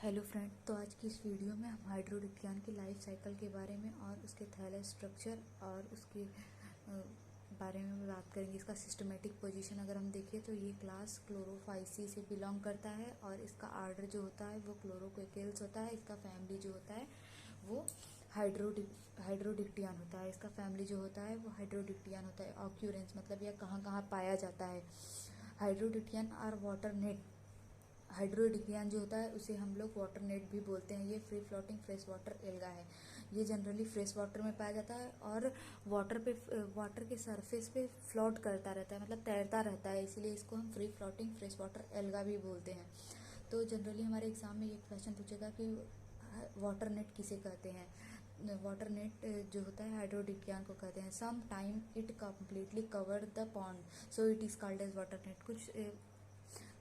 Hello friend, तो आज की इस वीडियो में हम हाइड्रोडिक्टियन की लाइफ साइकिल के बारे में और उसके थैलेस स्ट्रक्चर और उसके बारे में बात करेंगे। इसका सिस्टमेटिक पोजीशन अगर हम देखें तो ये क्लास क्लोरोफाइसी से बिलोंग करता है और इसका आर्डर जो होता है वो क्लोरोक्वेकेल्स होता है। इसका फैमिली जो होता है वो हाइड्रोडिक्टियन होता है। इसका फैमिली जो होता है वो हाइड्रोडिक्टियन होता है। ऑक्यूरेंस मतलब यह कहाँ कहाँ पाया जाता है। हाइड्रोडिक्टियन और वाटर नेट, हाइड्रोडिक्टियन जो होता है उसे हम लोग वाटर नेट भी बोलते हैं। ये free floating fresh water alga है। ये जनरली फ्रेश वाटर में पाया जाता है और वाटर के सरफेस पे फ्लोट करता रहता है, मतलब तैरता रहता है, इसीलिए इसको हम free floating fresh water alga भी बोलते हैं। तो जनरली हमारे एग्जाम में ये क्वेश्चन पूछेगा कि वाटर नेट किसे कहते हैं। वाटर नेट जो होता है हाइड्रोडिक्टियन को कहते हैं। Some time it completely cover the pond so it is called as water net.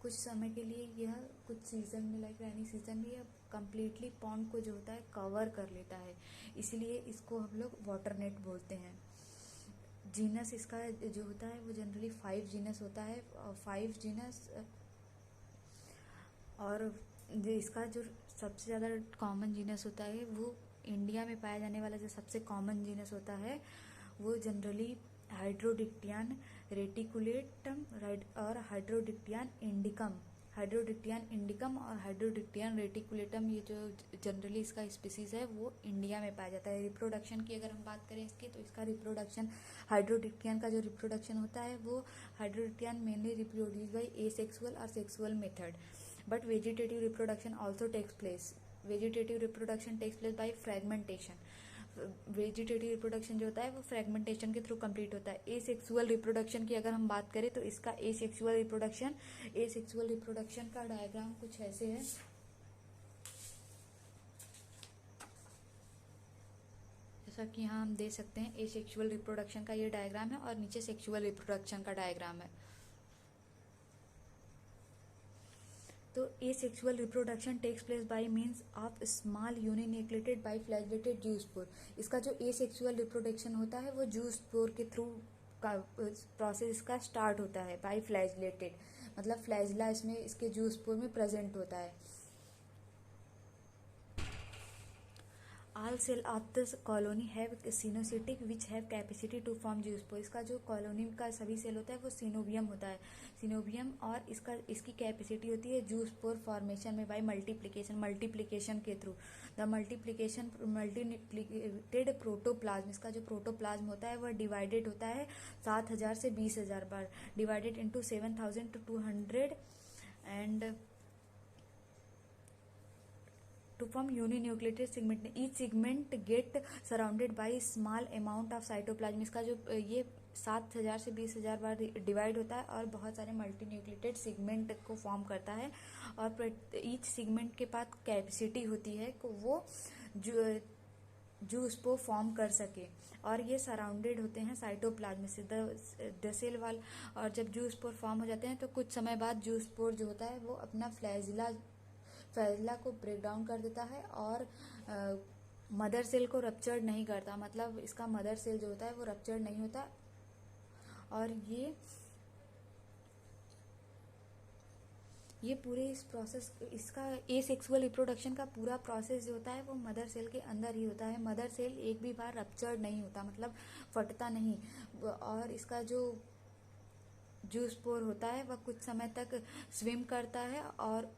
कुछ समय के लिए यह कुछ सीजन में, लाइक रेनी सीजन में, यह कम्प्लीटली पॉन्ड को जो होता है कवर कर लेता है, इसलिए इसको हम लोग वाटर नेट बोलते हैं। जीनस इसका जो होता है वो जनरली 5 जीनस होता है, 5 जीनस। और इसका जो सबसे ज़्यादा कॉमन जीनस होता है वो इंडिया में पाया जाने वाला जो सबसे कॉमन जीनस होता है वो जनरली हाइड्रोडिक्टियन रेटिकुलेटम और हाइड्रोडिक्टियन इंडिकम। हाइड्रोडिक्टियन इंडिकम और हाइड्रोडिक्टियन रेटिकुलेटम, ये जो जनरली इसका स्पीसीज है वो इंडिया में पाया जाता है। रिप्रोडक्शन की अगर हम बात करें इसकी, तो इसका रिप्रोडक्शन, हाइड्रोडिक्टियन का जो रिप्रोडक्शन होता है वो hydrodictyon mainly reproduce by asexual और sexual method, but vegetative reproduction also takes place. Vegetative reproduction takes place by fragmentation. Vegetative reproduction जो होता है वो फ्रेगमेंटेशन के थ्रू कंप्लीट होता है। एसेक्सुअल रिप्रोडक्शन की अगर हम बात करें तो इसका एसेक्सुअल रिप्रोडक्शन का डायग्राम कुछ ऐसे है। जैसा कि यहाँ हम दे सकते हैं, एसेक्सुअल रिप्रोडक्शन का ये डायग्राम है और नीचे सेक्सुअल रिप्रोडक्शन का डायग्राम है। तो asexual reproduction takes place by means of small uninucleated by flagellated zoospore. इसका जो एसेक्सुअल रिप्रोडक्शन होता है वो जूस्पोर के थ्रू का प्रोसेस इसका स्टार्ट होता है बाय फ्लैजेलेटेड, मतलब फ्लैजला इसमें इसके जूस्पोर में प्रेजेंट होता है। All cell of the colony have coenocytic which have capacity to form zoospore. इसका जो कॉलोनी का सभी सेल होता है वो सिनोबियम होता है, सिनोबियम, और इसकी कैपेसिटी होती है जूस्पोर फॉर्मेशन में बाय मल्टीप्लिकेशन के थ्रू। द मल्टीप्लिकेटेड प्रोटोप्लाज्म, इसका जो प्रोटोप्लाज्म होता है वह डिवाइडेड होता है 7,000 से 20,000 बार, divided into 7,000 to 200 and to form uninucleated segment. Each segment get surrounded by small amount of cytoplasm. इसका जो ये 7,000 से 20,000 बार डिवाइड होता है और बहुत सारे मल्टीन्यूक्लिएटेड सेगमेंट को फॉर्म करता है, और ईच सेगमेंट के पास कैपेसिटी होती है को वो जूस्पोर फॉर्म कर सके, और ये सराउंडेड होते हैं साइटोप्लाज्म से, द सेल वॉल। और जब जूस्पोर फॉर्म हो जाते हैं तो कुछ समय बाद जूस्पोर जो होता है वो अपना फ्लैजिला को ब्रेक डाउन कर देता है और मदर सेल को रप्चर्ड नहीं करता, मतलब इसका मदर सेल जो होता है वो रप्चर्ड नहीं होता। और ये पूरे इस प्रोसेस, इसका एसेक्सुअल रिप्रोडक्शन का पूरा प्रोसेस जो होता है वो मदर सेल के अंदर ही होता है। मदर सेल एक भी बार रप्चर्ड नहीं होता, मतलब फटता नहीं, और इसका जो जूस्पोर होता है वह कुछ समय तक स्विम करता है और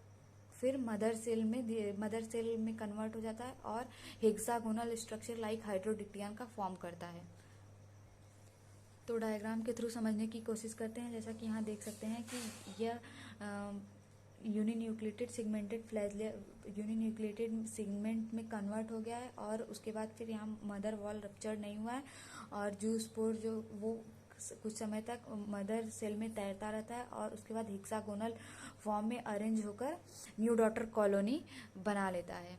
फिर मदर सेल में कन्वर्ट हो जाता है और हेक्सागोनल स्ट्रक्चर लाइक हाइड्रोडिक्टियन का फॉर्म करता है। तो डायग्राम के थ्रू समझने की कोशिश करते हैं। जैसा कि यहाँ देख सकते हैं कि यह यूनिन्यूक्लिएटेड सेगमेंट में कन्वर्ट हो गया है, और उसके बाद फिर यहाँ मदर वॉल रप्चर नहीं हुआ है, और जूस्पोर जो वो कुछ समय तक मदर सेल में तैरता रहता है और उसके बाद हेक्सागोनल फॉर्म में अरेंज होकर न्यू डॉटर कॉलोनी बना लेता है।